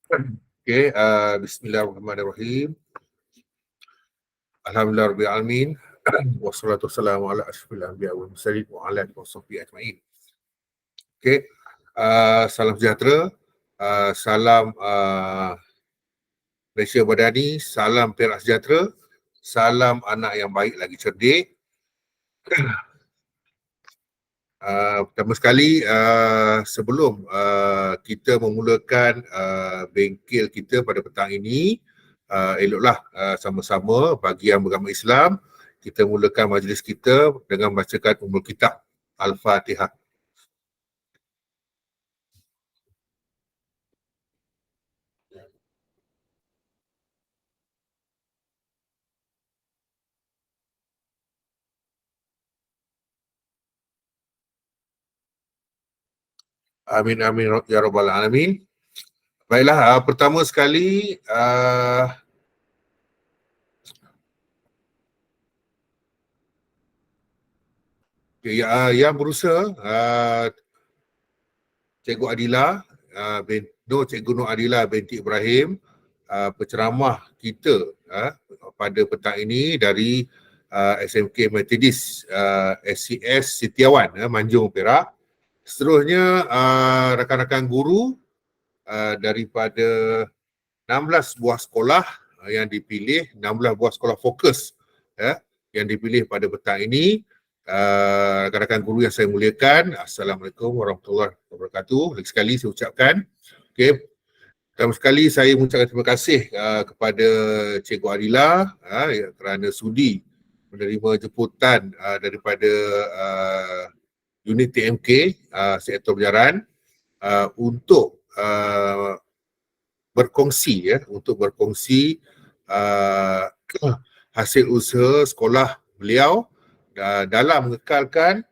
Okay, Bismillahirrahmanirrahim. Alhamdulillahirabbil alamin. Wassalatu wassalamu ala asyrafil anbiya wal mursalin wa ala alihi wasahbihi ajmain. Okay, salam sejahtera, salam Malaysia Madani, salam Perak Sejahtera, salam anak yang baik lagi cerdik. Pertama sekali, sebelum kita memulakan bengkel kita pada petang ini, eloklah sama-sama bagi yang beragama Islam, kita mulakan majlis kita dengan membacakan Ummul Kitab Al-Fatihah. Amin amin ya rabbal alamin. Baiklah, pertama sekali yang berusaha Cikgu Adila Cikgu Nur Adila binti Ibrahim, penceramah kita pada petang ini dari SMK Methodist SCS Setiawan, Manjung, Perak. Seterusnya rakan-rakan guru daripada 16 buah sekolah yang dipilih, 16 buah sekolah fokus yang dipilih pada petang ini. Rakan-rakan guru yang saya muliakan, Assalamualaikum warahmatullahi wabarakatuh. Lagi sekali saya ucapkan, pertama sekali saya mengucapkan terima kasih kepada Cikgu Adila kerana sudi menerima jemputan daripada unit TMK Sektor Penyiaran untuk berkongsi hasil usaha sekolah beliau dalam mengekalkan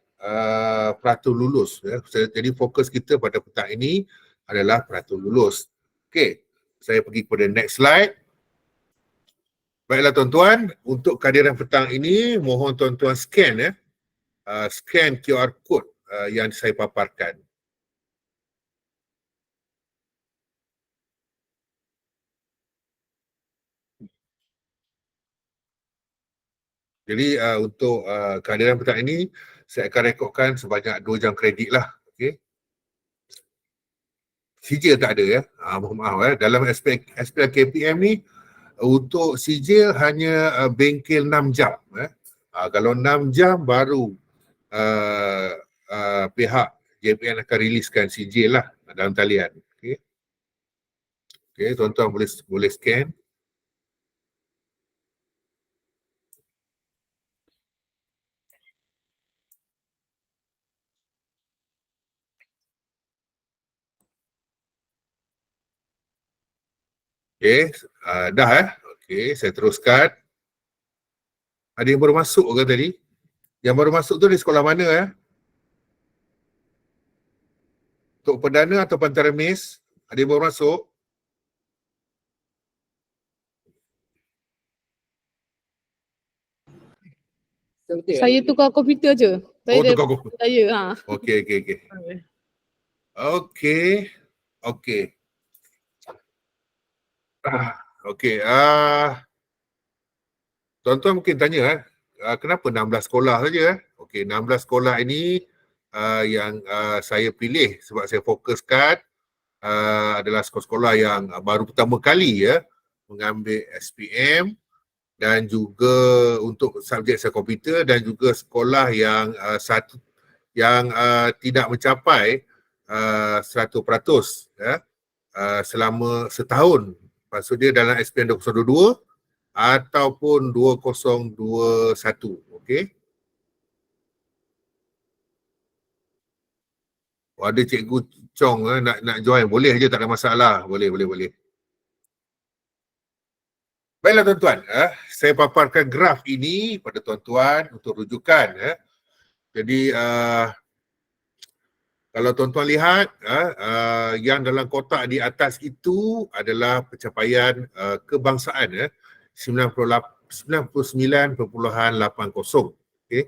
peratus lulus. Jadi fokus kita pada petang ini adalah peratus lulus. Okey, saya pergi kepada next slide. Baiklah tuan-tuan, untuk kehadiran petang ini mohon tuan-tuan scan scan QR code yang saya paparkan. Jadi untuk kehadiran petang ini saya akan rekodkan sebanyak 2 jam kredit lah. Okey. Sijil tak ada mohon maaf dalam SPL KPM ni untuk sijil hanya bengkel 6 jam kalau 6 jam baru pihak JPN akan riliskan sijil lah dalam talian. Okey. Okey, tuan-tuan boleh scan. Okey, dah okey, saya teruskan. Ada yang baru masuk ke tadi? Yang baru masuk tu di sekolah mana Untuk perdana atau Pantaran Mis? Ada yang baru masuk? Saya tukar komputer je. Saya tukar komputer. Saya Okey. Okey. Okey. Tuan-tuan mungkin tanya kenapa 16 sekolah saja Okey, 16 sekolah ini yang saya pilih sebab saya fokuskan adalah sekolah-sekolah yang baru pertama kali mengambil SPM dan juga untuk subjek saya komputer, dan juga sekolah yang tidak mencapai 100% selama setahun. Maksud dia dalam SPM 2022 ataupun 2021. Okey. Ada Cikgu Chong nak join, boleh je, tak ada masalah. Boleh. Baiklah tuan-tuan, saya paparkan graf ini pada tuan-tuan untuk rujukan. Jadi kalau tuan-tuan lihat yang dalam kotak di atas itu adalah pencapaian kebangsaan 99.80. Okey.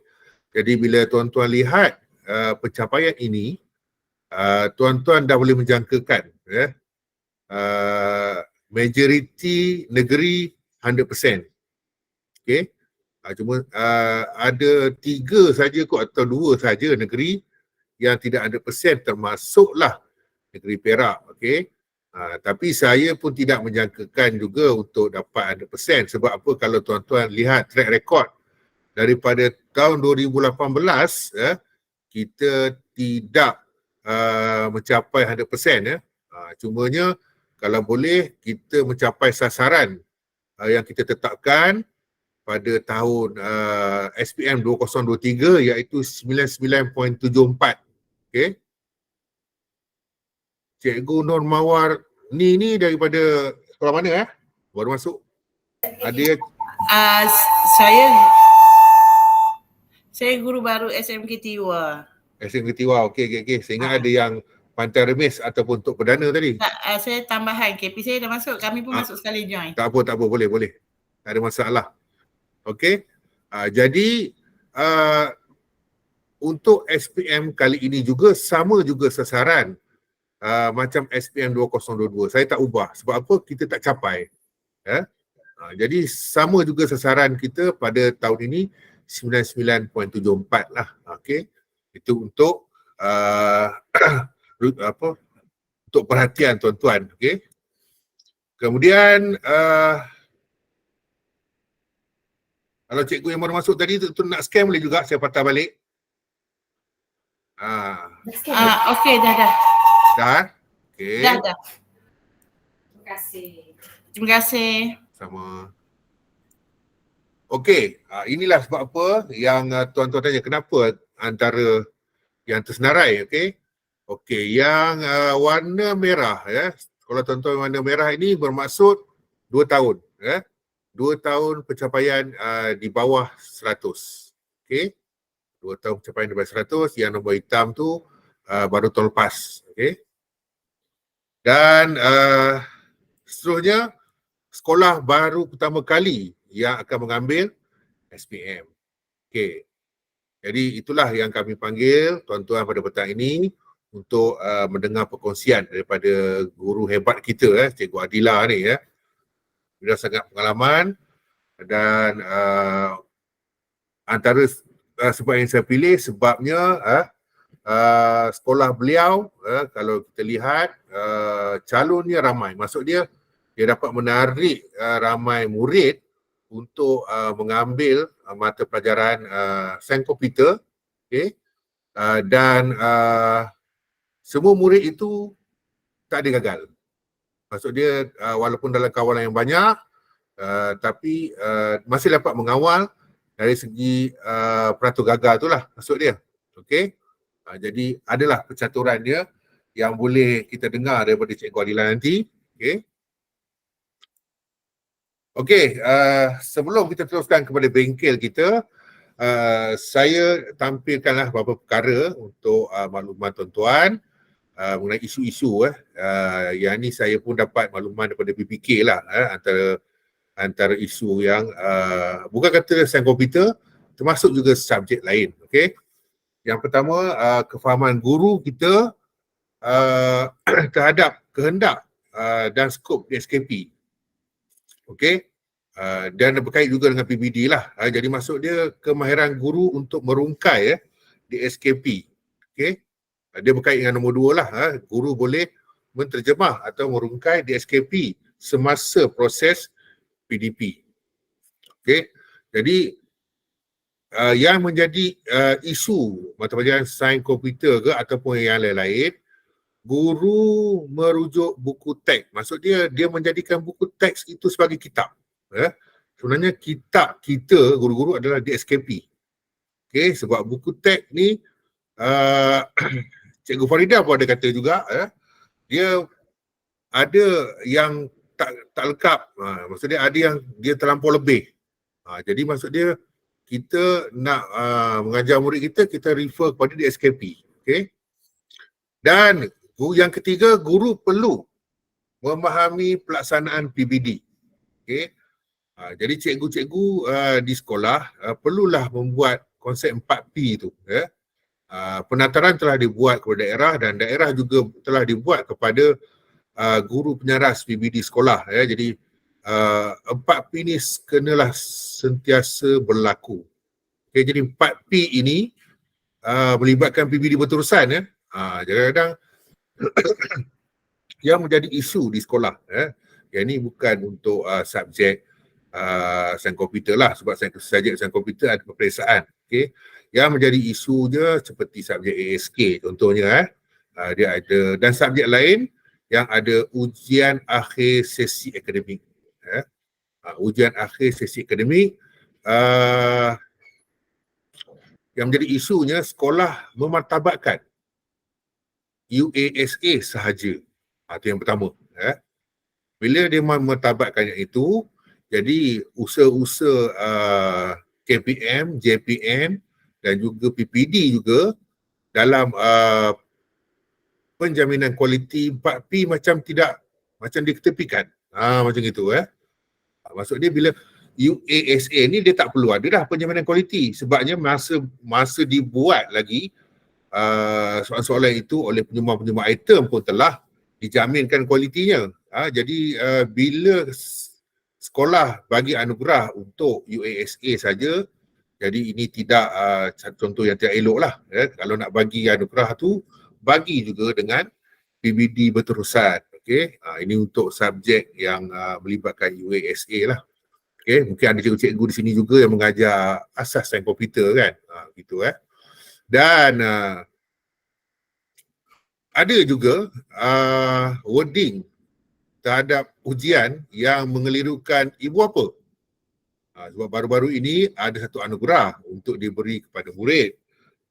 Jadi bila tuan-tuan lihat pencapaian ini, tuan-tuan dah boleh menjangkakan majoriti negeri 100%. Okay. Cuma ada 3 saja kot atau 2 saja negeri yang tidak 100%, termasuklah negeri Perak. Okay. Tapi saya pun tidak menjangkakan juga untuk dapat 100%. Sebab apa? Kalau tuan-tuan lihat track record daripada tahun 2018, kita tidak mencapai 100%. Cumanya kalau boleh kita mencapai sasaran yang kita tetapkan pada tahun SPM 2023 iaitu 99.74. Okay. Cikgu Nur Mawar ni daripada sekolah mana baru masuk? Ada saya guru baru SMK Tiwa. SMK Tiwa. Okey. Saya ingat ada yang Pantai Remis ataupun Tok Perdana tadi. Tak, saya tambahan. KP saya dah masuk. Kami pun masuk sekali join. Tak apa. Boleh. Tak ada masalah. Okey. Jadi untuk SPM kali ini juga sama juga sasaran macam SPM 2022. Saya tak ubah. Sebab apa? Kita tak capai. Jadi sama juga sasaran kita pada tahun ini 99.74 lah. Okey. Itu untuk untuk perhatian tuan-tuan. Okey. Kemudian kalau cikgu yang baru masuk tadi tu nak scan boleh juga saya patah balik. Okey, dah. Dah? Okey. Dah. Terima kasih. Sama. Okey, inilah sebab apa yang tuan-tuan tanya kenapa antara yang tersenarai, okey. Okey, yang warna merah Kalau tuan-tuan warna merah ini bermaksud 2 tahun 2 tahun pencapaian di bawah 100. Okey. 2 tahun pencapaian di bawah 100, yang nombor hitam tu baru tahun lepas, okey. Dan seterusnya sekolah baru pertama kali yang akan mengambil SPM. Okey. Jadi itulah yang kami panggil tuan-tuan pada petang ini untuk mendengar perkongsian daripada guru hebat kita Cikgu Adila ni Beliau sangat pengalaman dan antara sebab yang saya pilih sebabnya sekolah beliau kalau kita lihat calonnya ramai. Maksud dia dapat menarik ramai murid untuk mengambil mata pelajaran sains komputer, okay? Dan semua murid itu tak ada gagal. Maksud dia walaupun dalam kawalan yang banyak tapi masih dapat mengawal dari segi peratus gagal itulah maksud dia. Okey. Jadi adalah percaturan dia yang boleh kita dengar daripada Cikgu Adila nanti. Okey. Okey, sebelum kita teruskan kepada bengkel kita, saya tampilkanlah beberapa perkara untuk makluman tuan-tuan mengenai isu-isu yang ni saya pun dapat makluman daripada BPK lah antara isu yang bukan kata sains komputer, termasuk juga subjek lain. Okey. Yang pertama, kefahaman guru kita terhadap kehendak dan skop DSKP. Okey. Dan berkait juga dengan PBD lah. Jadi maksud dia kemahiran guru untuk merungkai DSKP. Okey. Dia berkait dengan nombor 2 lah. Guru boleh menterjemah atau merungkai DSKP semasa proses PDP. Okey. Jadi yang menjadi isu mata pelajaran sains komputer ke ataupun yang lain-lain, guru merujuk buku teks. Maksud dia menjadikan buku teks itu sebagai kitab. Sebenarnya kitab kita guru-guru adalah DSKP. Okey, sebab buku teks ni Cikgu Farida pun ada kata juga dia ada yang tak lengkap. Maksud dia ada yang dia terlampau lebih. Jadi maksud dia kita nak mengajar murid kita refer kepada DSKP. Okey. Dan yang ketiga, guru perlu memahami pelaksanaan PBD. Okey. Jadi cikgu-cikgu di sekolah perlulah membuat konsep 4P tu. Penataran telah dibuat kepada daerah dan daerah juga telah dibuat kepada guru penyaras PBD sekolah ya. Jadi 4P ni kenalah sentiasa berlaku. Okay, jadi 4P ini melibatkan PBD berterusan ya. Kadang-kadang yang menjadi isu di sekolah yang ini bukan untuk subjek sains komputer lah, sebab subjek sains komputer ada peperiksaan. Okay. Yang menjadi isunya seperti subjek ASK contohnya dia ada, dan subjek lain yang ada ujian akhir sesi akademik. Ujian akhir sesi akademik yang menjadi isunya sekolah memartabatkan UASA sahaja. Itu yang pertama. Bila dia memartabatkannya itu, jadi usaha-usaha KPM, JPN dan juga PPD juga dalam penjaminan kualiti 4P macam diketepikan. Macam itu Maksud dia bila UASA ni dia tak perlu ada dah penjaminan kualiti, sebabnya masa dibuat lagi soalan-soalan itu oleh penyumbang-penyumbang item pun telah dijaminkan kualitinya. Jadi bila sekolah bagi anugerah untuk UASA saja, jadi ini tidak contoh yang tidak elok lah. Kalau nak bagi anugerah tu, bagi juga dengan PBD berterusan. Okay. Ini untuk subjek yang melibatkan UASA lah. Okay. Mungkin ada cikgu-cikgu di sini juga yang mengajar asas sains komputer kan. Gitu Dan ada juga wording terhadap ujian yang mengelirukan ibu bapa. Sebab baru-baru ini ada satu anugerah untuk diberi kepada murid.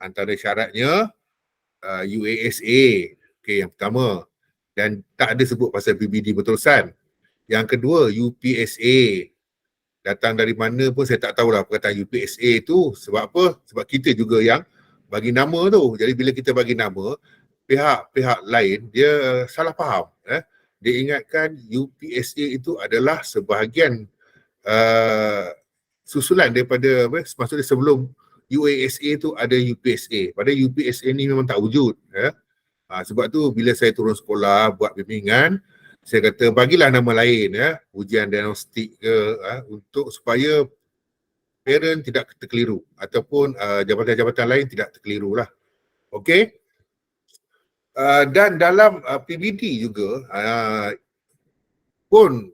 Antara syaratnya UASA. Okay, yang pertama. Dan tak ada sebut pasal PBD berterusan. Yang kedua, UPSA. Datang dari mana pun saya tak tahulah perkataan UPSA tu. Sebab apa? Sebab kita juga yang bagi nama tu. Jadi bila kita bagi nama, pihak-pihak lain dia salah faham. Dia ingatkan UPSA itu adalah sebahagian susulan daripada maksudnya sebelum UASA itu ada UPSA. Pada UPSA ni memang tak wujud. Sebab tu bila saya turun sekolah buat bimbingan, saya kata bagilah nama lain ujian diagnostik ke untuk supaya parent tidak terkeliru ataupun jabatan-jabatan lain tidak terkeliru lah. Okey. Dan dalam PBD juga pun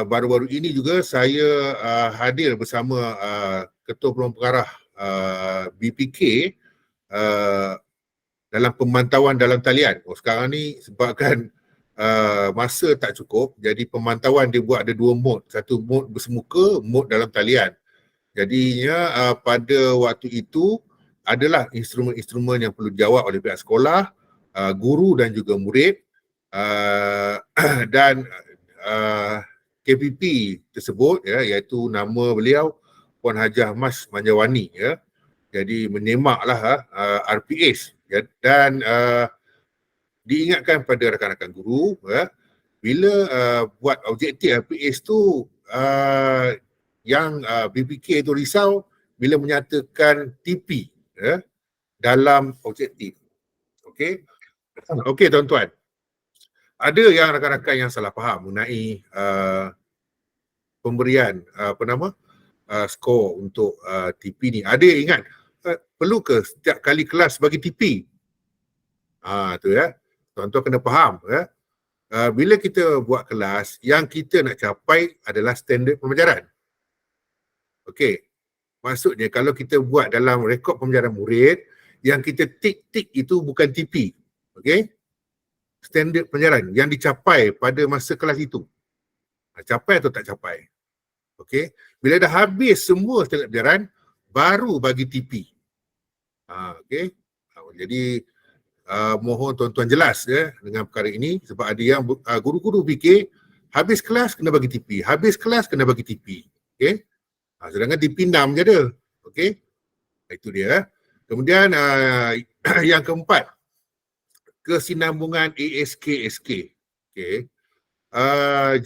baru-baru ini juga saya hadir bersama Ketua Penolong Pengarah BPK dalam pemantauan dalam talian. Sekarang ni sebabkan masa tak cukup, jadi pemantauan dia buat ada dua mod. Satu mod bersemuka, mod dalam talian. Jadinya pada waktu itu adalah instrumen-instrumen yang perlu dijawab oleh pihak sekolah, guru dan juga murid, dan KPP tersebut iaitu nama beliau Puan Hajah Mas Manjawani Jadi menyemaklah RPS dan diingatkan pada rakan-rakan guru bila buat objektif RPS tu yang BPK tu risau bila menyatakan TP dalam objektif. Okey tuan-tuan. Ada yang rakan-rakan yang salah faham mengenai pemberian skor untuk TP ni. Ada yang ingat perlu ke setiap kali kelas bagi TP? Tu tuan-tuan kena faham bila kita buat kelas, yang kita nak capai adalah standard pembelajaran. Okey. Maksudnya kalau kita buat dalam rekod pembelajaran murid, yang kita tik-tik itu bukan TP. Okey. Standard pembelajaran yang dicapai pada masa kelas itu. Capai atau tak capai. Okey. Bila dah habis semua standard pembelajaran, baru bagi TP. Okey. Jadi mohon tuan-tuan jelas dengan perkara ini, sebab ada yang guru-guru fikir habis kelas kena bagi TP, habis kelas kena bagi TP. Okey. Sedangkan TP 6 je ada. Okey. Itu dia. Kemudian yang keempat, kesinambungan ASK-SK. Okey.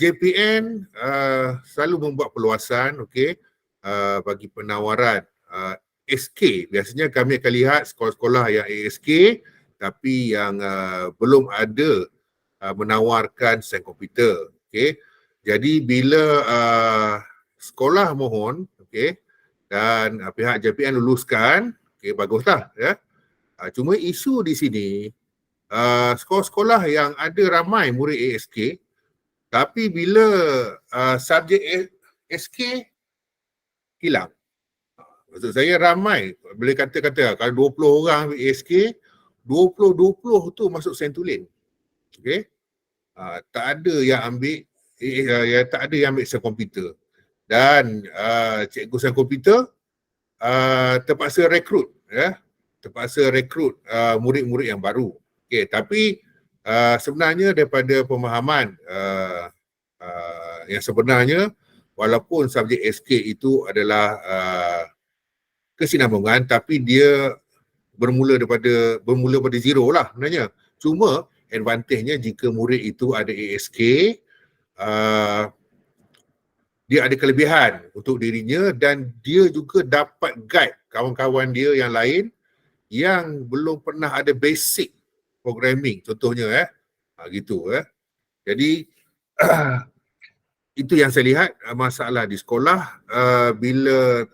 JPN selalu membuat perluasan bagi penawaran SK. Biasanya kami akan lihat sekolah-sekolah yang ASK tapi yang belum ada menawarkan sains komputer. Okey. Jadi bila sekolah mohon, okey, dan pihak JPN luluskan, okey, baguslah ya. Cuma isu di sini sekolah-sekolah yang ada ramai murid ASK, tapi bila subjek SK hilang. Maksud saya ramai, boleh kata kalau 20 orang ambil ASK, 20 tu masuk Sentulin. Okey. Tak ada yang ambil tak ada yang ambil sains komputer. Dan cikgu sains komputer terpaksa rekrut ya. Terpaksa rekrut murid-murid yang baru. Okey, tapi sebenarnya daripada pemahaman yang sebenarnya, walaupun subjek SK itu adalah kesinambungan, tapi dia bermula pada zero lah sebenarnya. Cuma advantage-nya jika murid itu ada ASK, dia ada kelebihan untuk dirinya dan dia juga dapat guide kawan-kawan dia yang lain yang belum pernah ada basic programming contohnya gitu. Jadi itu yang saya lihat masalah di sekolah bila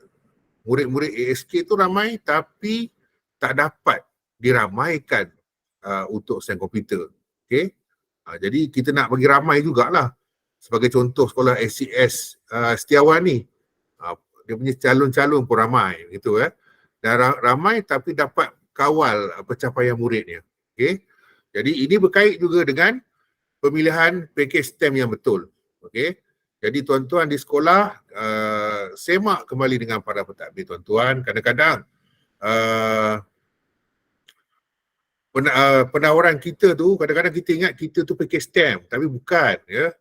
murid-murid ASK tu ramai tapi tak dapat diramaikan untuk sains komputer. Okey. Jadi kita nak bagi ramai jugalah. Sebagai contoh sekolah SCS Setiawan ni, dia punya calon-calon pun ramai gitu dan ramai tapi dapat kawal pencapaian muridnya. Okey. Jadi ini berkait juga dengan pemilihan pakej STEM yang betul. Okey. Jadi tuan-tuan di sekolah semak kembali dengan para pentadbir tuan-tuan. Kadang-kadang penawaran kita tu, kadang-kadang kita ingat kita tu pakej STEM tapi bukan ya.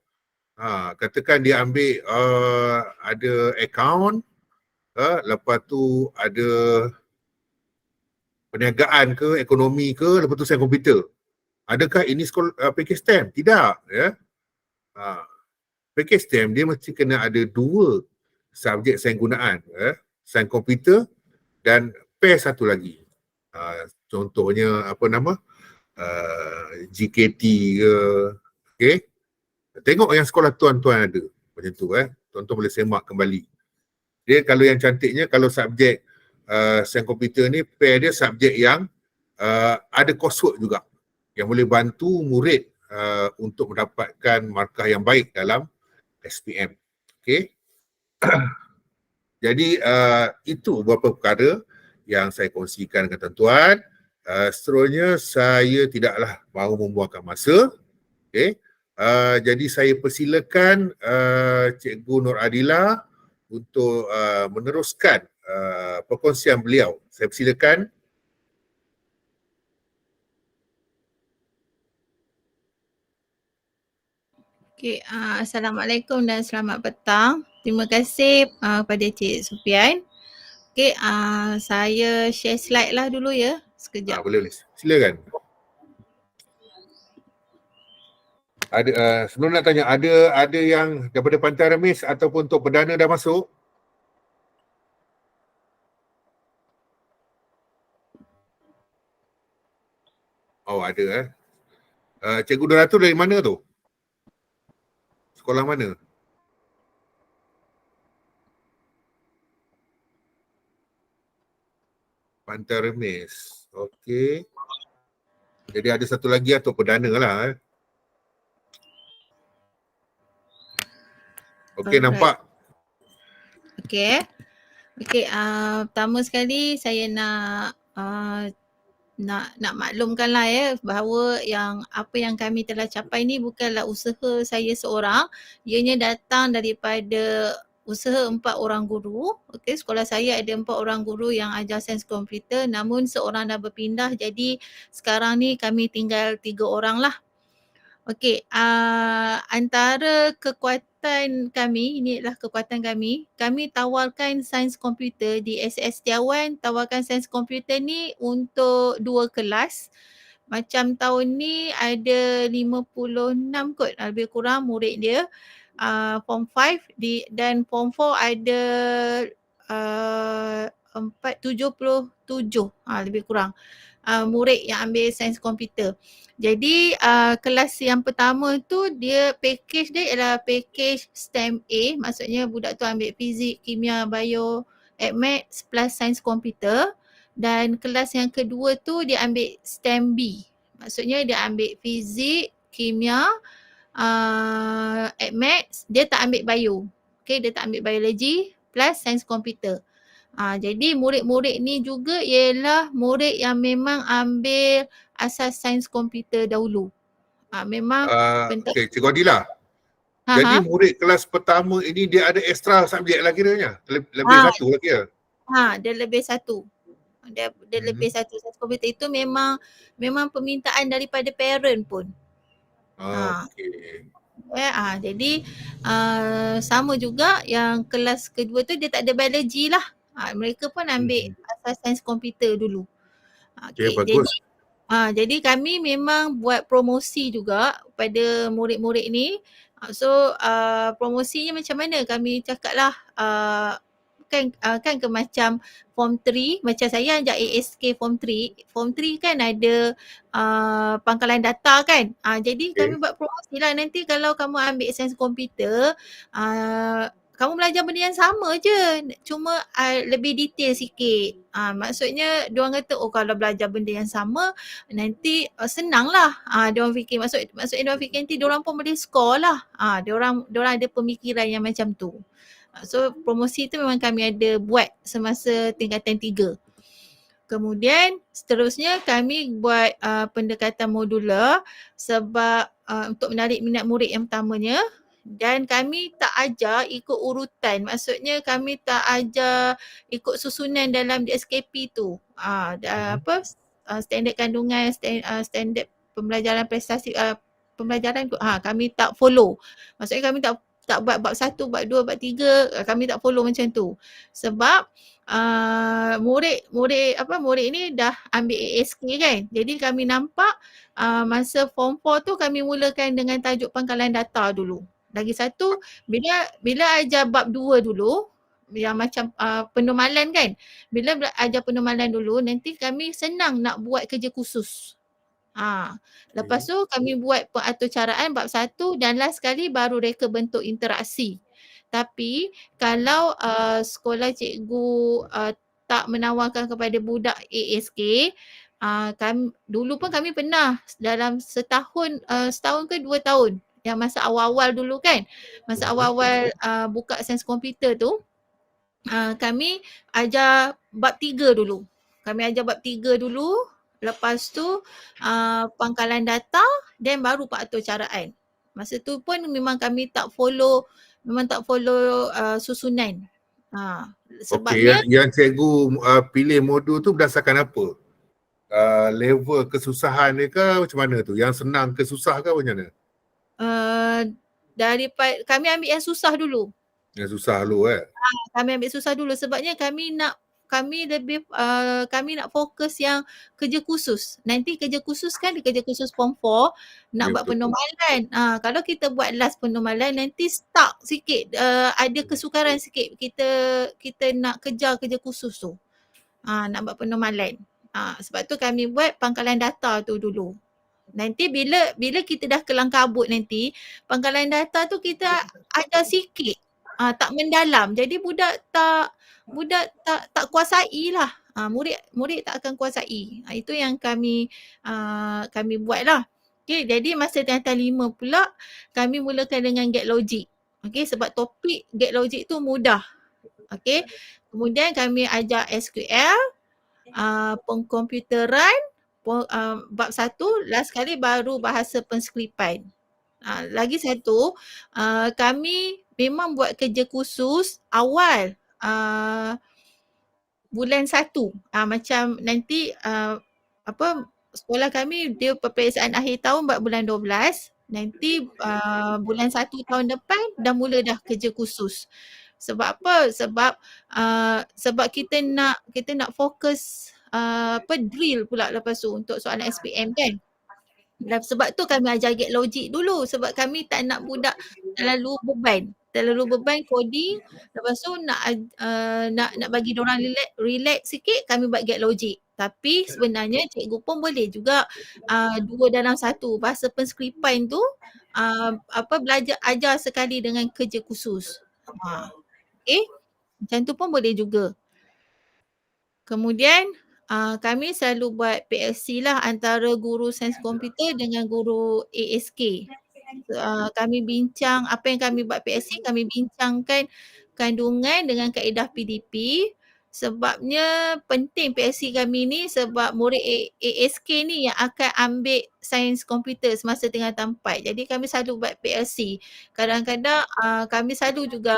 Katakan dia ambil ada account, lepas tu ada perniagaan ke, ekonomi ke, lepas tu sains komputer. Adakah ini sekolah pakej STEM? Tidak ya. Pakej STEM dia mesti kena ada 2 subjek sains gunaan, sains komputer dan pair satu lagi. Contohnya apa nama? GKT ke, okey. Tengok yang sekolah tuan-tuan ada macam tu tuan-tuan boleh semak kembali. Dia kalau yang cantiknya kalau subjek sains komputer ni pair dia subjek yang ada coursework juga yang boleh bantu murid untuk mendapatkan markah yang baik dalam SPM. Okey. Jadi itu beberapa perkara yang saya kongsikan dengan tuan-tuan. Seterusnya saya tidaklah mahu membuangkan masa. Okey. Jadi saya persilakan Cikgu Nur Adila untuk meneruskan perkongsian beliau. Saya persilakan. Okay, Assalamualaikum dan selamat petang. Terima kasih pada Cik Sufian. Okay, saya share slide lah dulu ya, sekejap. Boleh. Silakan. Ada sebelum nak tanya, ada yang daripada Pantai Remis ataupun Tok Perdana dah masuk? Oh, ada Cikgu Doratul dari mana tu? Sekolah mana? Pantai Remis. Okey. Jadi ada satu lagi Tok Perdana lah. Okey, nampak. Okey. Pertama sekali saya nak maklumkanlah ya bahawa apa yang kami telah capai ni bukanlah usaha saya seorang. Ianya datang daripada usaha 4 orang guru. Okey, sekolah saya ada 4 orang guru yang ajar sains komputer, namun seorang dah berpindah, jadi sekarang ni kami tinggal 3 orang lah. Okey, antara kekuatan kami, ini adalah kekuatan kami tawarkan sains komputer di SCS Setiawan, tawarkan sains komputer ni untuk 2 kelas. Macam tahun ni ada 56 kot lebih kurang murid dia, form 5 dan form 4 ada 77 lebih kurang murid yang ambil sains komputer. Jadi kelas yang pertama tu dia package dia ialah package STEM A, maksudnya budak tu ambil fizik, kimia, bio, maths plus sains komputer. Dan kelas yang kedua tu dia ambil STEM B, maksudnya dia ambil fizik, kimia, maths, dia tak ambil bio. Okay, dia tak ambil biologi plus sains komputer. Jadi murid-murid ni juga ialah murid yang memang ambil asas sains komputer dahulu. Memang Okey, Cikgu Adila. Jadi murid kelas pertama ini dia ada extra subjek lagi dia? Lebih satu lagi ya? Dia lebih satu. Dia lebih satu. Sains komputer itu memang permintaan daripada parent pun. Okey. Jadi sama juga yang kelas kedua tu dia tak ada biologi lah. Mereka pun ambil asas sains komputer dulu. Okay, bagus. Jadi kami memang buat promosi juga pada murid-murid ni. Promosinya macam mana? Kami cakap lah kan ke macam form 3, macam saya ajak ASK form 3. Form 3 kan ada pangkalan data kan. Jadi kami buat promosi lah, nanti kalau kamu ambil sains komputer, kamu belajar benda yang sama je, cuma lebih detail sikit. Maksudnya diorang kata kalau belajar benda yang sama nanti senang lah. Diorang fikir, maksudnya diorang fikir nanti diorang pun boleh score lah. Diorang ada pemikiran yang macam tu. So promosi tu memang kami ada buat semasa tingkatan 3. Kemudian seterusnya kami buat pendekatan modular sebab untuk menarik minat murid yang pertamanya, dan kami tak ajar ikut urutan. Maksudnya kami tak ajar ikut susunan dalam DSKP tu. Standard kandungan, standard pembelajaran prestasi pembelajaran kami tak follow. Maksudnya kami tak buat bab 1, bab 2, bab 3, kami tak follow macam tu. Sebab murid ni dah ambil ASK kan. Jadi kami nampak masa form 4 tu kami mulakan dengan tajuk pangkalan data dulu. Lagi satu, bila ajar bab 2 dulu, yang macam penormalan kan. Bila ajar penormalan dulu, nanti kami senang nak buat kerja khusus. Lepas tu kami buat pengaturcaraan bab 1 dan last sekali baru reka bentuk interaksi. Tapi kalau sekolah cikgu tak menawarkan kepada budak ASK, dulu pun kami pernah dalam setahun ke 2 tahun, yang masa awal-awal dulu kan, masa awal-awal buka sains komputer tu, kami ajar bab 3 dulu. Lepas tu pangkalan data dan baru pengaturcaraan. Masa tu pun memang kami tak follow susunan. Sebabnya yang cikgu pilih modul tu berdasarkan apa? Level kesusahan dia ke macam mana tu? Yang senang ke susah ke macam mana? Daripada kami ambil yang susah dulu. Yang susah dulu Kami ambil susah dulu sebabnya kami nak fokus yang kerja khusus. Nanti kerja khusus kan, kerja khusus form 4 nak buat penormalan. Kalau kita buat last penormalan nanti stuck sikit, ada kesukaran sikit kita nak kejar kerja khusus tu. Nak buat penormalan. Sebab tu kami buat pangkalan data tu dulu. Nanti bila kita dah kelang kabut nanti, pangkalan data tu kita ada sikit. Tak mendalam. Jadi budak tak kuasai lah. Murid tak akan kuasai. Itu yang kami buat lah. Okay, jadi masa tingkatan 5 pula kami mulakan dengan Get Logic. Okay, sebab topik Get Logic tu mudah. Okay, kemudian kami ajar SQL, pengkomputeran, bab 1, last sekali baru bahasa penskripan. Lagi satu, kami memang buat kerja khusus awal bulan 1. Macam nanti sekolah kami dia peperiksaan akhir tahun buat bulan 12. Nanti bulan 1 tahun depan dah mula dah kerja khusus. Sebab apa? Sebab kita nak fokus drill pula lepas tu untuk soalan SPM kan. Dan sebab tu kami ajar Get Logic dulu, sebab kami tak nak budak terlalu beban. terlalu beban coding, lepas tu nak bagi diorang relax sikit, kami buat get logic. Tapi sebenarnya cikgu pun boleh juga 2 dalam 1. Bahasa penskripan tu belajar ajar sekali dengan kerja khusus. Okay, macam tu pun boleh juga. Kemudian kami selalu buat PLC lah antara guru sains komputer dengan guru ASK. Kami bincang apa yang kami buat PLC, kami bincangkan kandungan dengan kaedah PDP. Sebabnya penting PLC kami ni sebab murid ASK ni yang akan ambil sains komputer semasa tengah tampat. Jadi kami selalu buat PLC. Kadang-kadang kami selalu juga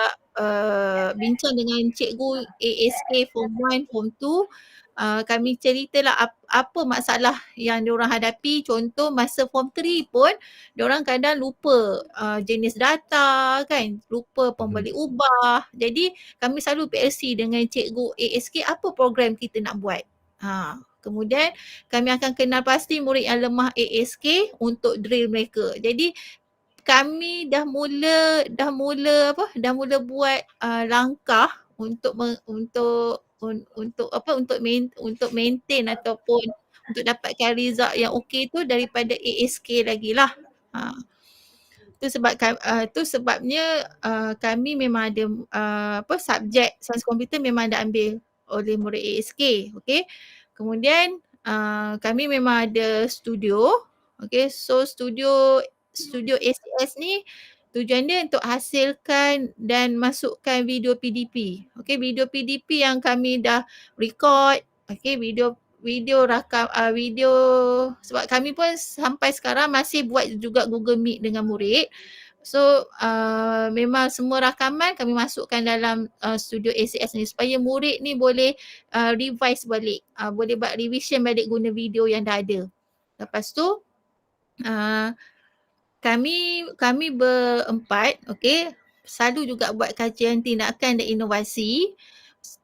bincang dengan cikgu ASK Form 1, Form 2. Kami ceritalah apa masalah yang diorang hadapi. Contoh masa Form 3 pun diorang kadang lupa jenis data kan, lupa pembeli ubah. Jadi kami selalu PLC dengan cikgu ASK apa program kita nak buat. Kemudian kami akan kenal pasti murid yang lemah ASK untuk drill mereka. Jadi kami dah mula buat langkah untuk maintain ataupun untuk dapatkan result yang okey tu daripada ASK lagi lah. Tu sebabnya kami memang ada subjek sains komputer memang ada ambil oleh murid ASK. Okay. Kemudian kami memang ada studio. Okay. So studio ACS ni tujuan dia untuk hasilkan dan masukkan video PDP. Okay, video PDP yang kami dah record. Okay, video rakam video sebab kami pun sampai sekarang masih buat juga Google Meet dengan murid. So memang semua rakaman kami masukkan dalam studio ACS ni supaya murid ni boleh revise balik, boleh buat revision balik guna video yang dah ada. Lepas tu kami berempat, okay, selalu juga buat kajian tindakan dan inovasi.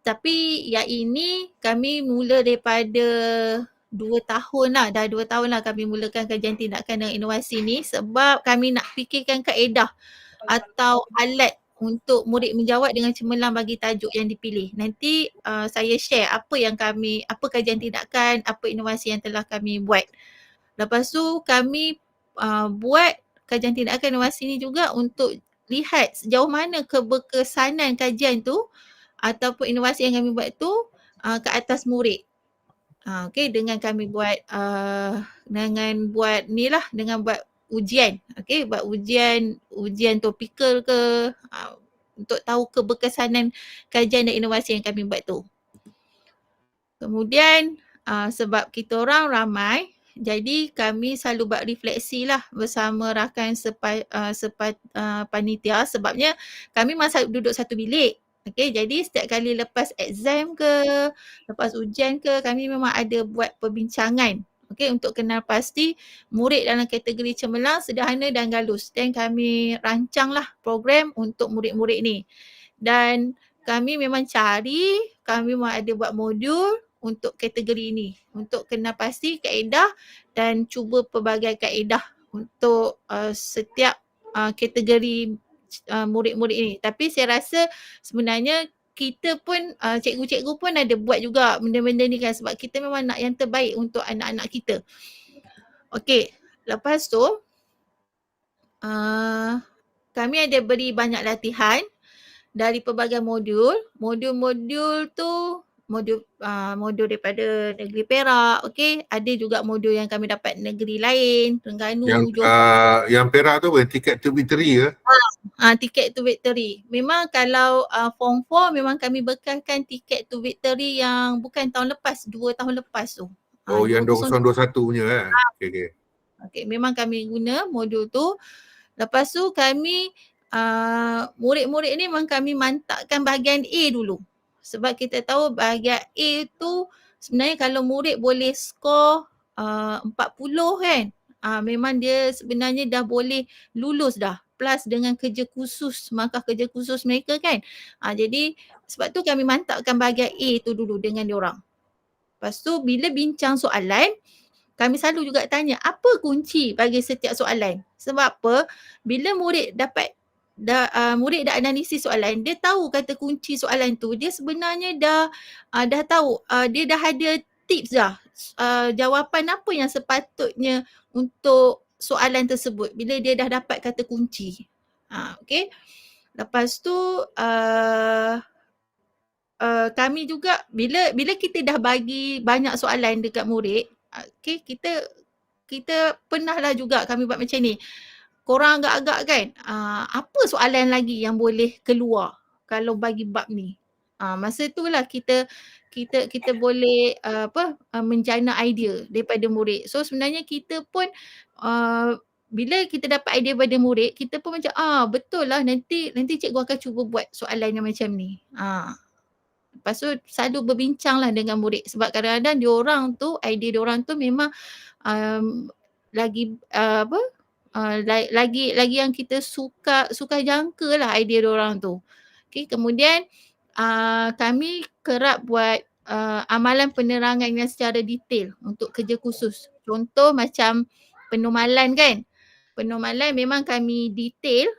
Tapi yang ini kami mula daripada 2 tahun lah, dah 2 tahun lah kami mulakan kajian tindakan dan inovasi ni sebab kami nak fikirkan kaedah atau alat untuk murid menjawab dengan cemerlang bagi tajuk yang dipilih. Nanti saya share apa kajian tindakan, apa inovasi yang telah kami buat. Lepas tu kami buat kajian tindakan inovasi ni juga untuk lihat sejauh mana keberkesanan kajian tu ataupun inovasi yang kami buat tu ke atas murid. Okay, dengan kami buat dengan buat ujian. Okay, buat ujian topikal ke untuk tahu keberkesanan kajian dan inovasi yang kami buat tu. Kemudian sebab kita orang ramai, jadi kami selalu buat refleksi lah bersama rakan panitia sebabnya kami masa duduk satu bilik. Okay, jadi setiap kali lepas exam ke, lepas ujian ke, kami memang ada buat perbincangan. Okay, untuk kenal pasti murid dalam kategori cemerlang, sederhana dan galus. Dan kami rancanglah program untuk murid-murid ni. Dan kami memang kami memang ada buat modul untuk kategori ini, untuk kenal pasti kaedah dan cuba pelbagai kaedah untuk setiap kategori murid-murid ini. Tapi saya rasa sebenarnya kita pun, cikgu-cikgu pun ada buat juga benda-benda ni kan sebab kita memang nak yang terbaik untuk anak-anak kita. Okey, lepas tu kami ada beri banyak latihan dari pelbagai modul. Modul-modul tu modul daripada negeri Perak, okey. Ada juga modul yang kami dapat negeri lain, Terengganu, Johor. Yang Perak tu tiket to victory ke? Tiket to victory. Memang kalau Form 4 memang kami bekalkan tiket to victory yang bukan tahun lepas, 2 tahun lepas tu. Yang 2021 punya kan? Okey, memang kami guna modul tu. Lepas tu kami murid-murid ni memang kami mantapkan bahagian A dulu. Sebab kita tahu bahagian A tu sebenarnya kalau murid boleh skor 40 kan, memang dia sebenarnya dah boleh lulus dah. Plus dengan kerja khusus, markah kerja khusus mereka kan. Jadi sebab tu kami mantapkan bahagian A tu dulu dengan diorang. Lepas tu bila bincang soalan, kami selalu juga tanya apa kunci bagi setiap soalan. Sebab apa? Bila murid dapat murid dah analisis soalan, dia tahu kata kunci soalan tu, dia sebenarnya dah tahu, dia dah ada tips dah, jawapan apa yang sepatutnya untuk soalan tersebut bila dia dah dapat kata kunci. Okay. Lepas tu kami juga bila kita dah bagi banyak soalan dekat murid, okay, kita pernahlah juga kami buat macam ni. Korang agak-agak kan, apa soalan lagi yang boleh keluar kalau bagi bab ni. Masa itulah kita boleh menjana idea daripada murid. So sebenarnya kita pun bila kita dapat idea daripada murid, kita pun macam betul lah, nanti cikgu akan cuba buat soalan yang macam ni. Lepas tu selalu berbincang lah dengan murid sebab kadang-kadang idea diorang tu memang lagi lagi yang kita suka jangka lah idea diorang tu. Okay, kemudian kami kerap buat amalan penerangan yang secara detail untuk kerja khusus. Contoh macam penormalan kan. Penormalan memang kami detail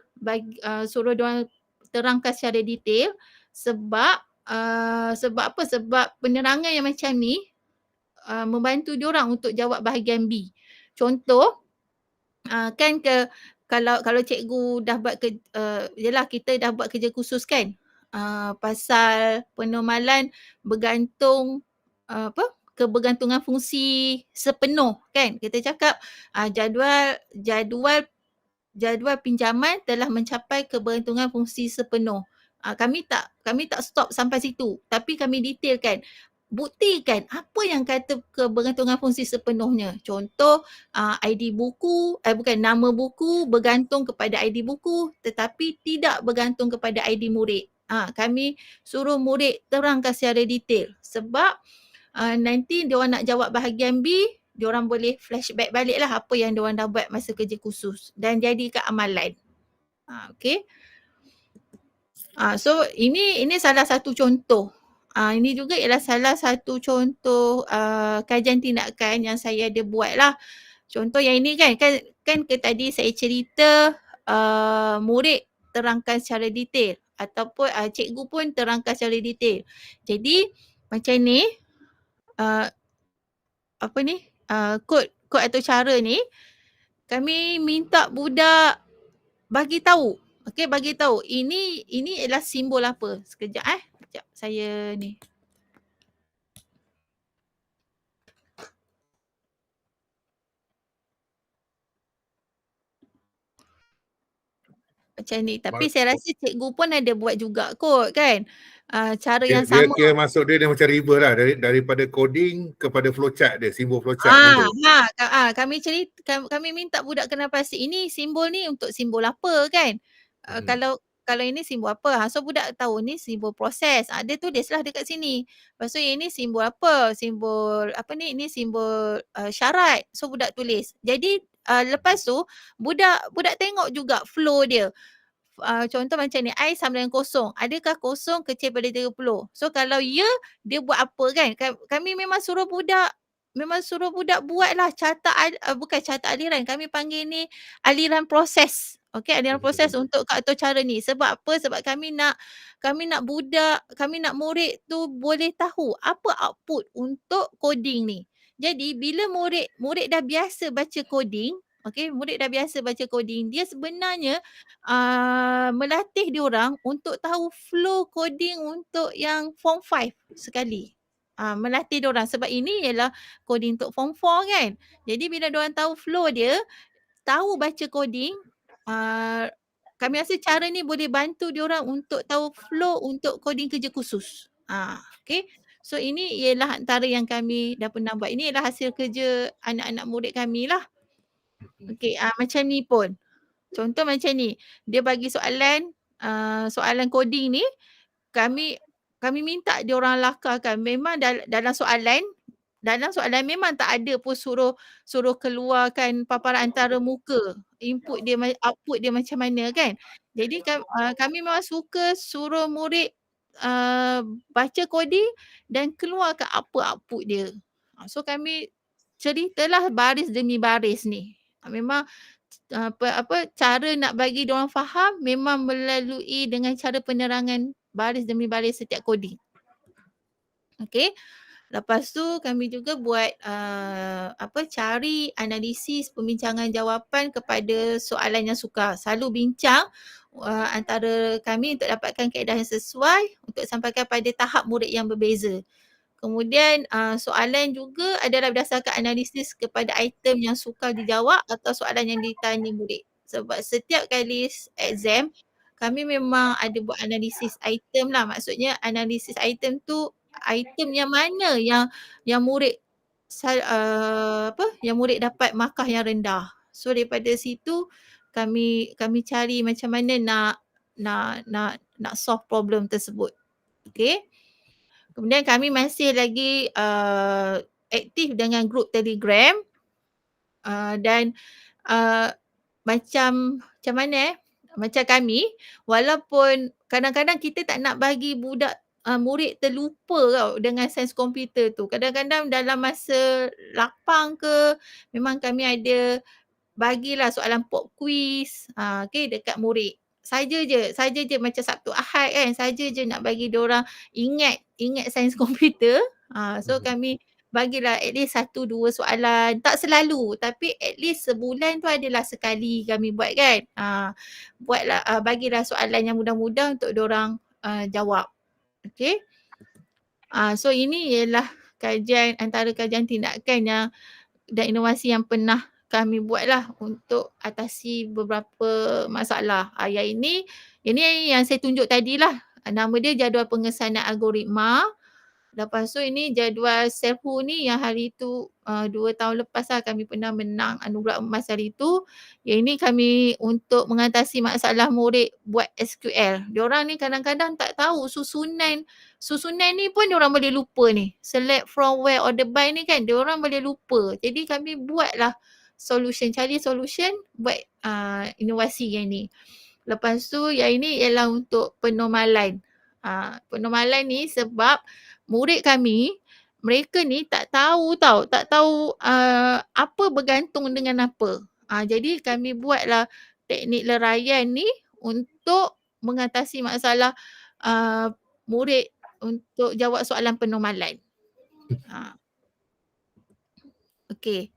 suruh diorang terangkan secara detail sebab apa? Sebab penerangan yang macam ni membantu diorang untuk jawab bahagian B. Contoh, kan kalau cikgu dah buat yelah kita dah buat kerja khusus kan, pasal penormalan bergantung kebergantungan fungsi sepenuh kan. Kita cakap jadual pinjaman telah mencapai kebergantungan fungsi sepenuh. Kami tak stop sampai situ, tapi kami detailkan. Buktikan apa yang kata kebergantungan fungsi sepenuhnya. Contoh ID buku, nama buku bergantung kepada ID buku tetapi tidak bergantung kepada ID murid. Kami suruh murid terangkan secara detail sebab nanti diorang nak jawab bahagian B, diorang boleh flashback balik lah apa yang diorang dah buat masa kerja khusus dan jadikan amalan. Okay. So ini salah satu contoh. Ini juga ialah salah satu contoh kajian tindakan yang saya ada buat lah. Contoh yang ini kan tadi saya cerita murid terangkan secara detail ataupun cikgu pun terangkan secara detail. Jadi macam ni, kod atau cara ni kami minta budak bagi tahu. Okey, bagi tahu ini ialah simbol apa. Sekejap sekejap saya ni. Macam ni. Tapi saya rasa cikgu pun ada buat juga kot kan. Cara yang sama. Dia masuk dia macam river lah daripada coding kepada flowchart dia, simbol flowchart macam tu. Kami minta budak kena pasti ini simbol ni untuk simbol apa kan. Kalau ini simbol apa? So budak tahu ni simbol proses. Dia tulislah dekat sini. Lepas tu ini simbol apa? Simbol apa ni? Ini simbol syarat. So budak tulis. Jadi lepas tu budak tengok juga flow dia. Contoh macam ni, I sama dengan kosong. Adakah kosong kecil pada 30? So kalau ya, dia buat apa kan? Kami memang suruh budak buatlah bukan catat aliran. Kami panggil ni aliran proses. Okey, aliran proses untuk atau cara ni. Sebab apa? Sebab kami nak murid tu boleh tahu apa output untuk coding ni. Jadi bila murid dah biasa baca coding, murid dah biasa baca coding, dia sebenarnya melatih diorang untuk tahu flow coding untuk yang form 5 sekali. Melatih diorang sebab ini ialah coding untuk form 4 kan. Jadi bila diorang tahu flow dia, tahu baca coding, kami rasa cara ni boleh bantu diorang untuk tahu flow untuk coding kerja khusus. Okay. So ini ialah antara yang kami dah pernah buat. Ini ialah hasil kerja anak-anak murid kami lah. Okay, macam ni pun. Contoh macam ni, dia bagi soalan coding ni, kami minta diorang lakarkan. Memang dalam soalan memang tak ada pun suruh keluarkan paparan antara muka, input dia, output dia macam mana kan. Jadi kami memang suka suruh murid baca coding dan keluarkan apa output dia. So kami ceritalah baris demi baris ni. Memang cara nak bagi diorang faham memang melalui dengan cara penerangan baris demi baris setiap coding. Okey. Lepas tu kami juga buat cari analisis pembincangan jawapan kepada soalan yang sukar. Selalu bincang antara kami untuk dapatkan kaedah yang sesuai untuk sampaikan pada tahap murid yang berbeza. Kemudian soalan juga adalah berdasarkan analisis kepada item yang sukar dijawab atau soalan yang ditanya murid. Sebab setiap kali exam kami memang ada buat analisis item lah. Maksudnya analisis item tu item yang mana yang murid yang murid dapat markah yang rendah. So daripada situ kami cari macam mana nak solve problem tersebut. Okay. Kemudian kami masih lagi aktif dengan grup Telegram dan macam mana macam kami, walaupun kadang-kadang kita tak nak bagi budak murid terlupa tau dengan sains komputer tu. Kadang-kadang dalam masa lapang ke memang kami ada bagilah soalan pop quiz dekat murid. Saja je macam Sabtu Ahad kan, saja je nak bagi diorang ingat sains komputer. So kami bagilah at least 1-2 soalan, tak selalu tapi at least sebulan tu adalah sekali kami buat kan. Buatlah bagilah soalan yang mudah-mudah untuk diorang jawab. Okay. So ini ialah antara kajian tindakan dan inovasi yang pernah kami buatlah untuk atasi beberapa masalah. Yang ini yang saya tunjuk tadilah. Nama dia jadual pengesanan algoritma. Lepas tu ini jadual Self-Who ni yang hari tu 2 tahun lepas lah kami pernah menang anugerah emas hari tu. Yang ini kami untuk mengatasi masalah murid buat SQL. Diorang ni kadang-kadang tak tahu susunan ni pun diorang boleh lupa ni. Select from where order by ni kan diorang boleh lupa. Jadi kami buatlah cari solution buat inovasi yang ni. Lepas tu yang ini ialah untuk penormalan. Penormalan ni sebab murid kami, mereka ni tak tahu apa bergantung dengan apa. Jadi kami buatlah teknik leraian ni untuk mengatasi masalah murid untuk jawab soalan penormalan. Okey.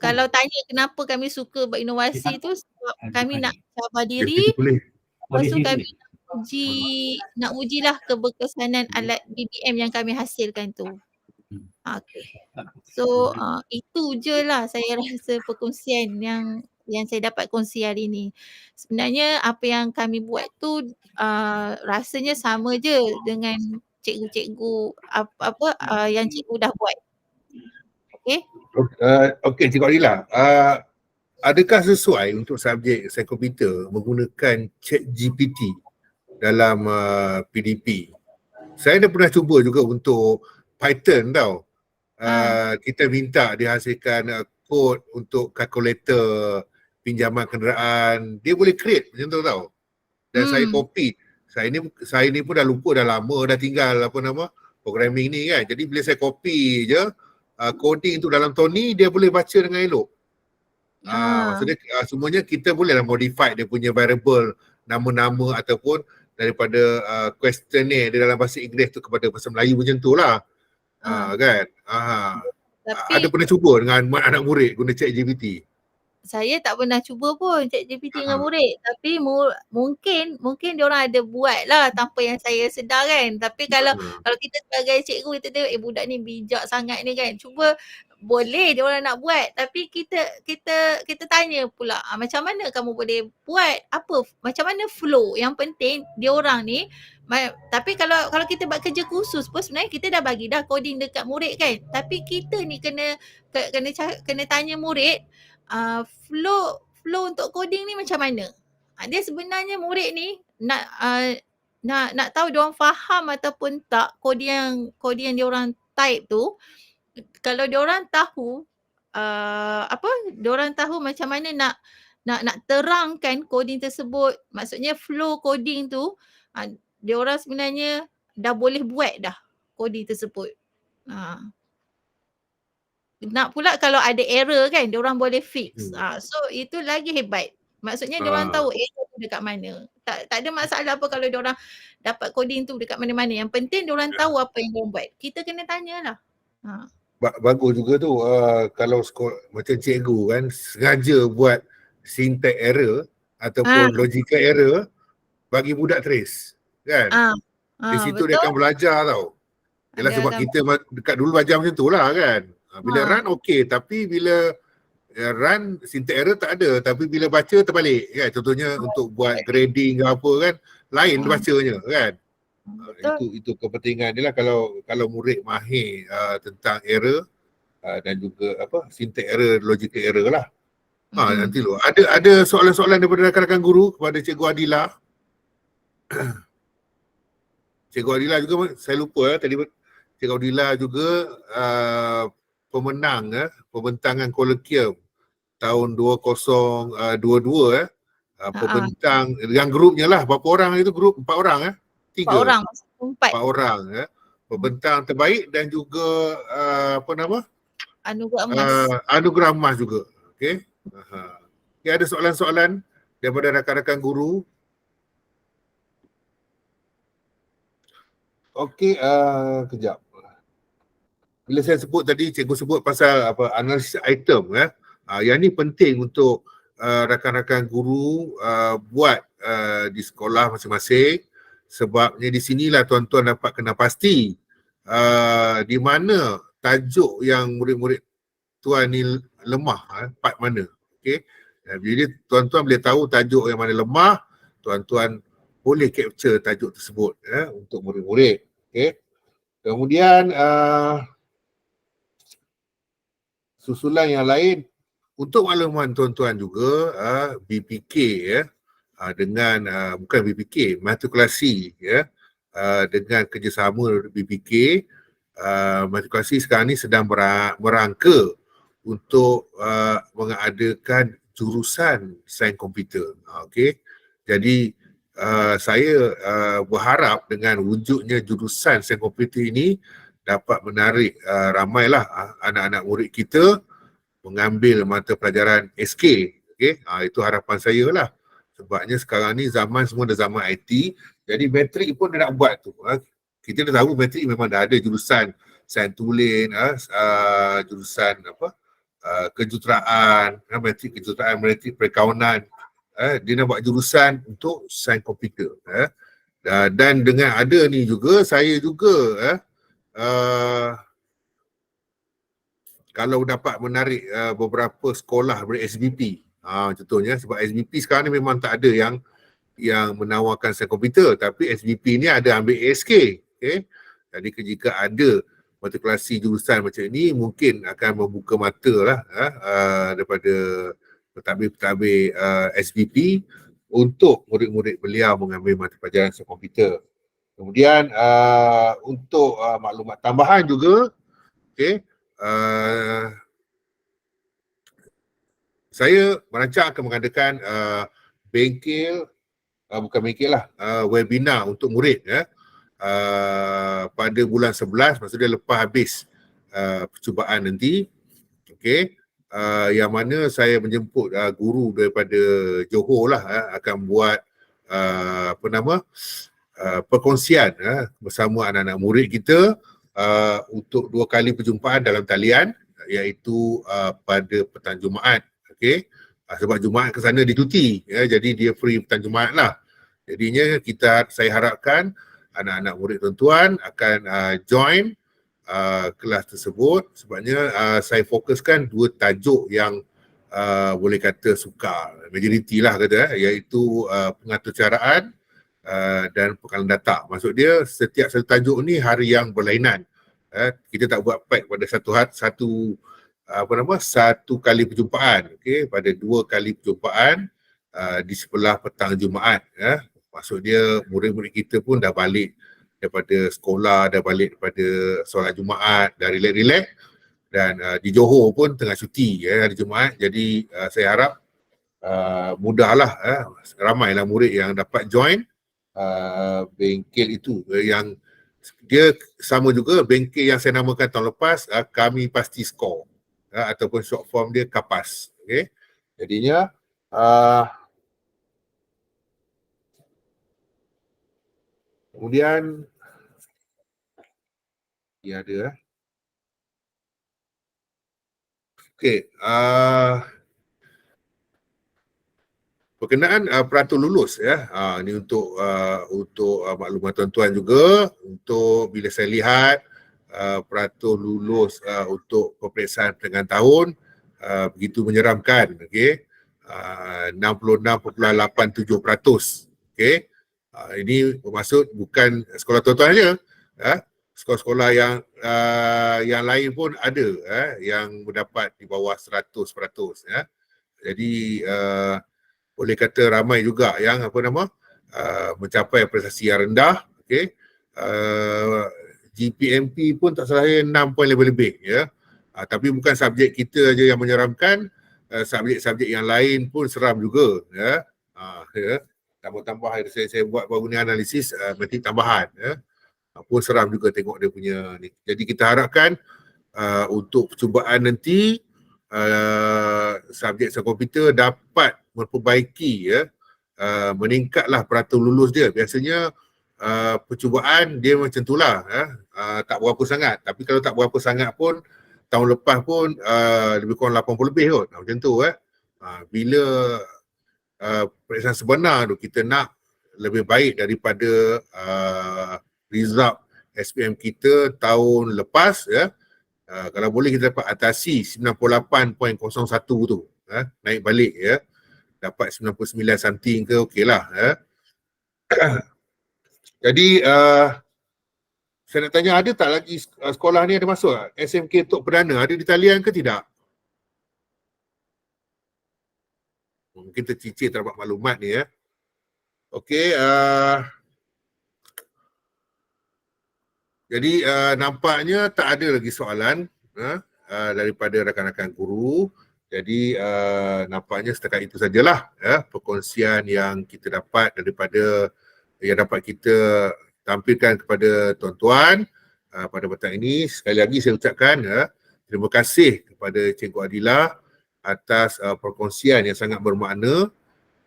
Kalau tanya kenapa kami suka buat inovasi tu sebab kami nak cabar diri. Lepas tu kami nak ujilah keberkesanan alat BBM yang kami hasilkan tu. Okay. So itu je lah saya rasa perkongsian yang saya dapat kongsi hari ni. Sebenarnya apa yang kami buat tu rasanya sama je dengan cikgu-cikgu yang cikgu dah buat. Okay. Okey, Cikgu Adila. Adakah sesuai untuk subjek sains komputer menggunakan ChatGPT dalam PDP? Saya dah pernah cuba juga untuk Python tau. Kita minta dihasilkan kod untuk kalkulator pinjaman kenderaan. Dia boleh create macam tu tau. Dan saya copy. Saya ni pun dah lupa dah lama dah tinggal programming ni kan. Jadi bila saya copy je coding tu dalam Tony, dia boleh baca dengan elok. Maksudnya semuanya kita bolehlah modify dia punya variable, nama-nama ataupun daripada questionnaire dia dalam bahasa Inggeris tu kepada bahasa Melayu macam tu lah. Kan? Tapi ada pernah cuba dengan anak murid guna ChatGPT? Saya tak pernah cuba pun ChatGPT dengan murid. Tapi mungkin diorang ada buat lah tanpa yang saya sedar kan. Tapi kalau kita sebagai cikgu kita tengok budak ni bijak sangat ni kan. Cuba boleh diorang nak buat. Tapi kita tanya pula macam mana kamu boleh buat macam mana flow. Yang penting diorang ni tapi kalau kita buat kerja khusus pun sebenarnya kita dah bagi dah coding dekat murid kan. Tapi kita ni kena tanya murid flow untuk coding ni macam mana? Dia sebenarnya murid ni nak tahu dia orang faham ataupun tak kod yang dia orang type tu. Kalau dia orang tahu dia orang tahu macam mana nak terangkan coding tersebut, maksudnya flow coding tu, dia orang sebenarnya dah boleh buat dah coding tersebut. nak pula kalau ada error kan, diorang boleh fix. Hmm. So itu lagi hebat. Maksudnya diorang tahu error tu dekat mana. Tak ada masalah apa kalau diorang dapat coding tu dekat mana-mana. Yang penting diorang tahu apa yang diorang buat. Kita kena tanyalah. Bagus juga tu kalau macam cikgu kan sengaja buat syntax error ataupun logical error bagi budak trace kan. Di situ dia akan belajar tau. Yalah sebab kita dekat dulu belajar macam tu lah kan. Bila run okey, tapi bila run syntax error tak ada, tapi bila baca terbalik kan. Contohnya untuk buat grading ke apa kan, lain bacanya kan. Itu kepentingan dia lah kalau murid mahir tentang error dan juga syntax error, logical error lah. Nanti lu ada soalan-soalan daripada rakan-rakan guru kepada Cikgu Adila. Cikgu Adila juga saya lupa tadi Cikgu Adila juga pemenang pembentangan kolokium tahun 2022 pembentang yang grupnya lah. Berapa orang itu grup? 4 orang 3? 4 orang. 4 orang pembentang terbaik dan juga anugerah emas. Anugerah emas juga. Okey. Ada soalan-soalan daripada rakan-rakan guru? Okey, kejap. Bila saya sebut tadi, cikgu sebut pasal analisis item yang ni penting untuk rakan-rakan guru buat di sekolah masing-masing, sebabnya di sinilah tuan-tuan dapat kena pasti di mana tajuk yang murid-murid tuan ni lemah, part mana. Okey. Jadi tuan-tuan boleh tahu tajuk yang mana lemah, tuan-tuan boleh capture tajuk tersebut untuk murid-murid. Okey. Kemudian susulan yang lain untuk makluman tuan-tuan juga BPK dengan bukan BPK, matrikulasi dengan kerjasama BPK. Matrikulasi sekarang ni sedang merangka untuk mengadakan jurusan sains komputer. Okey. Jadi saya berharap dengan wujudnya jurusan sains komputer ini dapat menarik ramailah anak-anak murid kita mengambil mata pelajaran SK. Okey, itu harapan saya lah. Sebabnya sekarang ni zaman semua dah zaman IT, jadi matrik pun dia nak buat tu. Kita dah tahu matrik memang dah ada jurusan sains tulen, jurusan kejuruteraan, matrik kejuruteraan, matrik perkawanan. Dia nak buat jurusan untuk sains komputer. Dan dengan ada ni juga, saya juga kalau dapat menarik beberapa sekolah dari SBP, contohnya sebab SBP sekarang ni memang tak ada yang menawarkan sains komputer, tapi SBP ni ada ambil ASK. Okay? Jadi jika ada matrikulasi jurusan macam ni, mungkin akan membuka mata lah daripada pentadbir-pentadbir SBP untuk murid-murid beliau mengambil mata pelajaran sains komputer. Kemudian untuk maklumat tambahan juga, okay, saya merancang akan mengadakan webinar untuk murid pada bulan 11, maksudnya lepas habis percubaan nanti. Okey, yang mana saya menjemput guru daripada Johor lah akan buat perkongsian bersama anak-anak murid kita untuk 2 kali perjumpaan dalam talian, iaitu pada petang Jumaat. Okey, sebab Jumaat ke sana dia cuti, jadi dia free petang Jumaat lah. Jadinya saya harapkan anak-anak murid tuan-tuan akan join kelas tersebut, sebabnya saya fokuskan 2 tajuk yang boleh kata sukar, majoriti lah kata, iaitu pengaturcaraan dan pengkalan data. Maksud dia setiap satu tajuk ni hari yang berlainan. Kita tak buat pack pada satu kali perjumpaan. Okey, pada 2 kali perjumpaan di sebelah petang Jumaat. Maksud dia murid-murid kita pun dah balik daripada sekolah, dah balik daripada solat Jumaat, dah relax-relax, dan di Johor pun tengah cuti hari Jumaat. Jadi saya harap mudahlah, ramailah murid yang dapat join bengkel itu, yang dia sama juga bengkel yang saya namakan tahun lepas, Kami Pasti Skor. ataupun short form dia KAPAS. Okey. Jadinya kemudian dia ada okey, berkenaan peratus lulus ya. Ini untuk maklumat tuan-tuan juga, untuk bila saya lihat peratus lulus untuk peperiksaan pertengahan tahun begitu menyeramkan, okey. 66.87%. Okey. Ini bermaksud bukan sekolah tuan-tuan saja. Sekolah-sekolah yang lain pun ada yang mendapat di bawah 100%. Jadi boleh kata ramai juga yang mencapai prestasi yang rendah. Okey. GPMP pun tak salah 6 poin lebih-lebih ya. Tapi bukan subjek kita aja yang menyeramkan, subjek-subjek yang lain pun seram juga ya. Tambah-tambah saya buat baru ni analisis matematik tambahan ya. Pun seram juga tengok dia punya ni. Jadi kita harapkan untuk percubaan nanti subjek komputer dapat memperbaiki ya, meningkatlah peratus lulus dia. Biasanya percubaan dia macam itulah tak berapa sangat, tapi kalau tak berapa sangat pun tahun lepas pun lebih kurang 80 lebih kot, macam tu bila peperiksaan sebenar tu kita nak lebih baik daripada result SPM kita tahun lepas ya. Kalau boleh kita dapat atasi 98.01 tu, naik balik ya, dapat 99 something ke okeylah ya. Jadi saya nak tanya, ada tak lagi sekolah ni ada masuk SMK Tok Perdana, ada di talian ke tidak? Mungkin tercicir terdapat maklumat ni ya. Okey, jadi nampaknya tak ada lagi soalan daripada rakan-rakan guru. Jadi nampaknya setakat itu sajalah ya, perkongsian yang kita dapat daripada yang dapat kita tampilkan kepada tuan-tuan pada petang ini. Sekali lagi saya ucapkan terima kasih kepada Cikgu Adilah atas perkongsian yang sangat bermakna,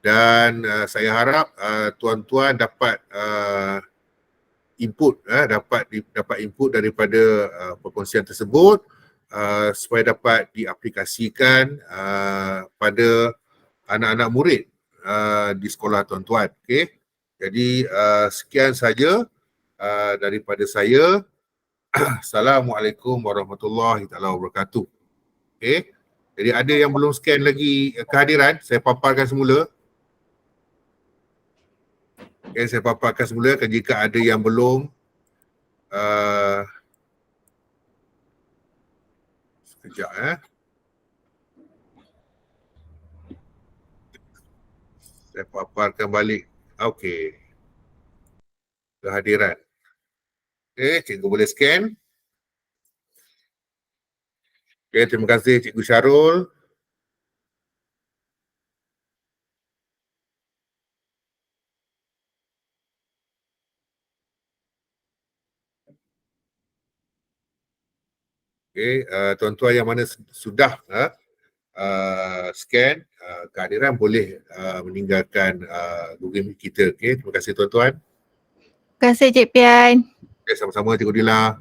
dan saya harap tuan-tuan dapat input dapat input daripada perkongsian tersebut supaya dapat diaplikasikan pada anak-anak murid di sekolah tuan-tuan. Okey. Jadi sekian saja daripada saya. Assalamualaikum warahmatullahi taala wabarakatuh. Okey. Jadi ada yang belum scan lagi kehadiran, saya paparkan semula. Okay, saya paparkan semula jika ada yang belum sekejap saya paparkan balik. Okey. Kehadiran. Okey, cikgu boleh scan. Okey, terima kasih Cikgu Syarul. Okey, tuan-tuan yang mana sudah scan kehadiran boleh meninggalkan Google Meet kita. Okey, terima kasih tuan-tuan. Terima kasih Cik Pian. Okay, sama-sama Cikgu Dila.